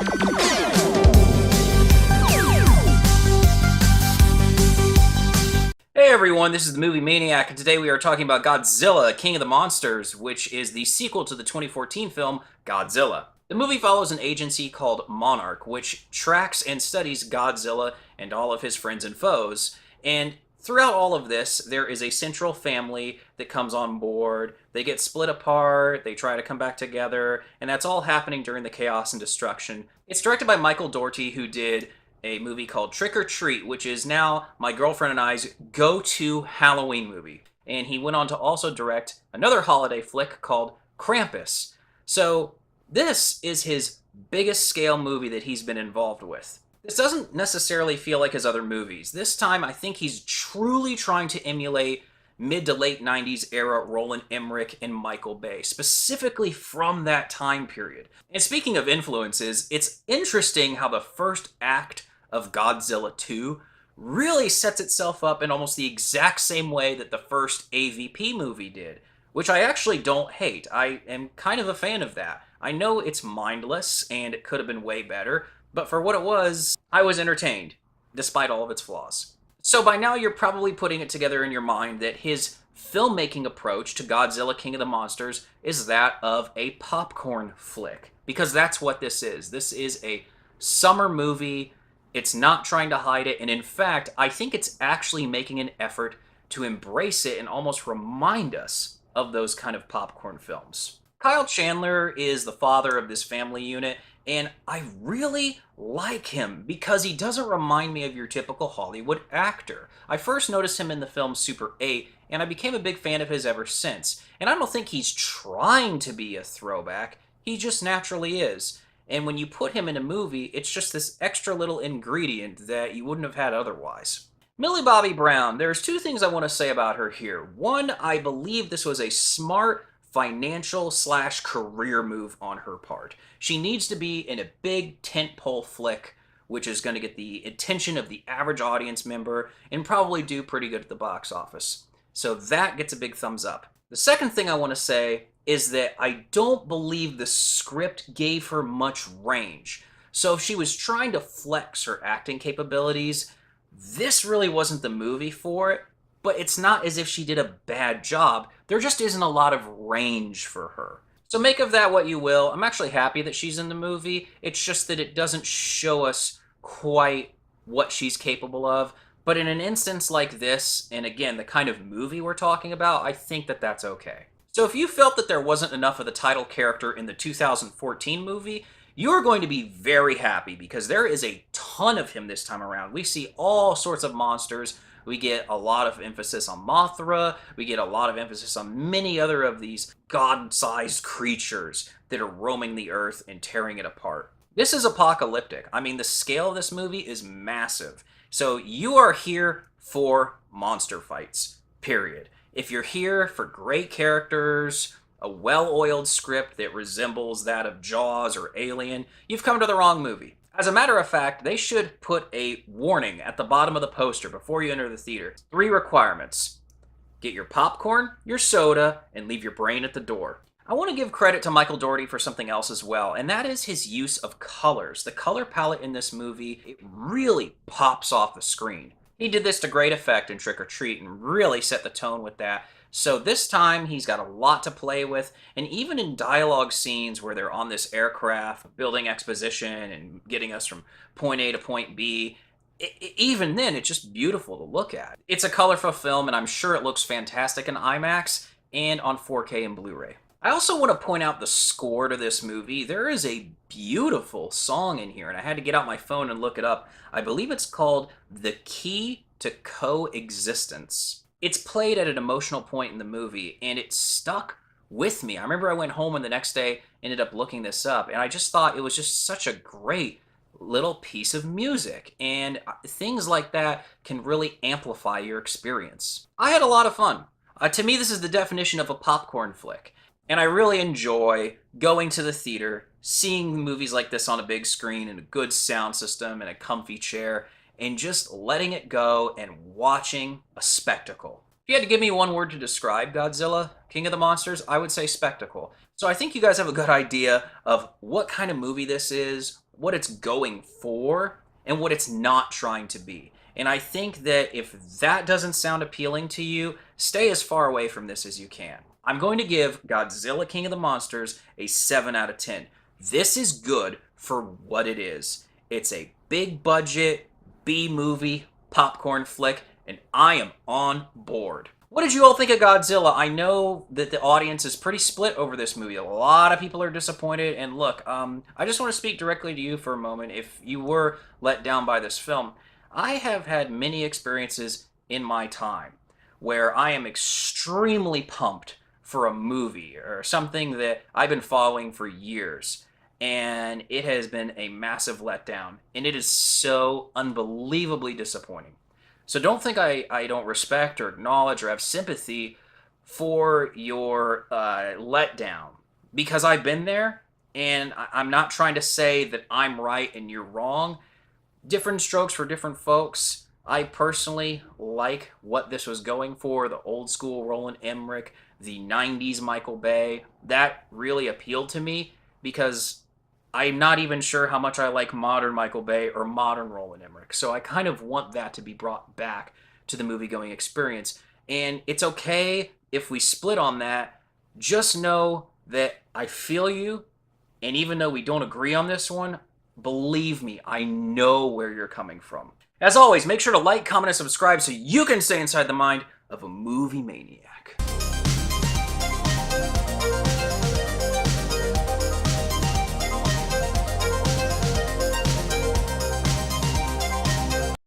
Hey everyone, this is the Movie Maniac, and today we are talking about Godzilla, King of the Monsters, which is the sequel to the 2014 film Godzilla. The movie follows an agency called Monarch, which tracks and studies Godzilla and all of his friends and foes, and throughout all of this, there is a central family that comes on board. They get split apart, they try to come back together, and that's all happening during the chaos and destruction. It's directed by Michael Dougherty, who did a movie called Trick or Treat, which is now my girlfriend and I's go-to Halloween movie. And he went on to also direct another holiday flick called Krampus. So this is his biggest scale movie that he's been involved with. This doesn't necessarily feel like his other movies. This time I think he's truly trying to emulate mid to late 90s era Roland Emmerich and Michael Bay, specifically from that time period. And speaking of influences, it's interesting how the first act of Godzilla 2 really sets itself up in almost the exact same way that the first AVP movie did, which I actually don't hate. I am kind of a fan of that. I know it's mindless and it could have been way better, but for what it was, I was entertained, despite all of its flaws. So by now you're probably putting it together in your mind that his filmmaking approach to Godzilla, King of the Monsters is that of a popcorn flick, because that's what this is. This is a summer movie. It's not trying to hide it, and in fact, I think it's actually making an effort to embrace it and almost remind us of those kind of popcorn films. Kyle Chandler is the father of this family unit, and I really like him because he doesn't remind me of your typical Hollywood actor. I first noticed him in the film Super 8, and I became a big fan of his ever since. And I don't think he's trying to be a throwback, he just naturally is. And when you put him in a movie, it's just this extra little ingredient that you wouldn't have had otherwise. Millie Bobby Brown, there's two things I want to say about her here. One, I believe this was a smart financial/career move on her part. She needs to be in a big tentpole flick, which is going to get the attention of the average audience member and probably do pretty good at the box office. So that gets a big thumbs up. The second thing I want to say is that I don't believe the script gave her much range. So if she was trying to flex her acting capabilities, this really wasn't the movie for it, but it's not as if she did a bad job. There just isn't a lot of range for her. So make of that what you will. I'm actually happy that she's in the movie. It's just that it doesn't show us quite what she's capable of. But in an instance like this, and again, the kind of movie we're talking about, I think that that's okay. So if you felt that there wasn't enough of the title character in the 2014 movie, you're going to be very happy because there is a ton of him this time around. We see all sorts of monsters. We get a lot of emphasis on Mothra. We get a lot of emphasis on many other of these god-sized creatures that are roaming the earth and tearing it apart. This is apocalyptic. I mean, the scale of this movie is massive. So you are here for monster fights, period. If you're here for great characters, a well-oiled script that resembles that of Jaws or Alien, you've come to the wrong movie. As a matter of fact, they should put a warning at the bottom of the poster before you enter the theater. 3 requirements. Get your popcorn, your soda, and leave your brain at the door. I want to give credit to Michael Dougherty for something else as well, and that is his use of colors. The color palette in this movie, it really pops off the screen. He did this to great effect in Trick or Treat and really set the tone with that. So this time, he's got a lot to play with, and even in dialogue scenes where they're on this aircraft, building exposition and getting us from point A to point B, even then, it's just beautiful to look at. It's a colorful film, and I'm sure it looks fantastic in IMAX and on 4K and Blu-ray. I also want to point out the score to this movie. There is a beautiful song in here, and I had to get out my phone and look it up. I believe it's called The Key to Coexistence. It's played at an emotional point in the movie, and it stuck with me. I remember I went home and the next day ended up looking this up, and I just thought it was just such a great little piece of music, and things like that can really amplify your experience. I had a lot of fun. To me, this is the definition of a popcorn flick. And I really enjoy going to the theater, seeing movies like this on a big screen and a good sound system and a comfy chair, and just letting it go and watching a spectacle. If you had to give me one word to describe Godzilla, King of the Monsters, I would say spectacle. So I think you guys have a good idea of what kind of movie this is, what it's going for and what it's not trying to be. And I think that if that doesn't sound appealing to you, stay as far away from this as you can. I'm going to give Godzilla King of the Monsters a 7 out of 10. This is good for what it is. It's a big budget B-movie popcorn flick, and I am on board. What did you all think of Godzilla? I know that the audience is pretty split over this movie. A lot of people are disappointed, and look, I just want to speak directly to you for a moment. If you were let down by this film, I have had many experiences in my time where I am extremely pumped for a movie or something that I've been following for years, and it has been a massive letdown, and it is so unbelievably disappointing. So don't think I don't respect or acknowledge or have sympathy for your letdown, because I've been there, and I'm not trying to say that I'm right and you're wrong. Different strokes for different folks. I personally like what this was going for, the old school Roland Emmerich, the 90s Michael Bay. That really appealed to me because I'm not even sure how much I like modern Michael Bay or modern Roland Emmerich. So I kind of want that to be brought back to the movie-going experience. And it's okay if we split on that. Just know that I feel you, and even though we don't agree on this one, believe me, I know where you're coming from. As always, make sure to like, comment, and subscribe so you can stay inside the mind of a movie maniac.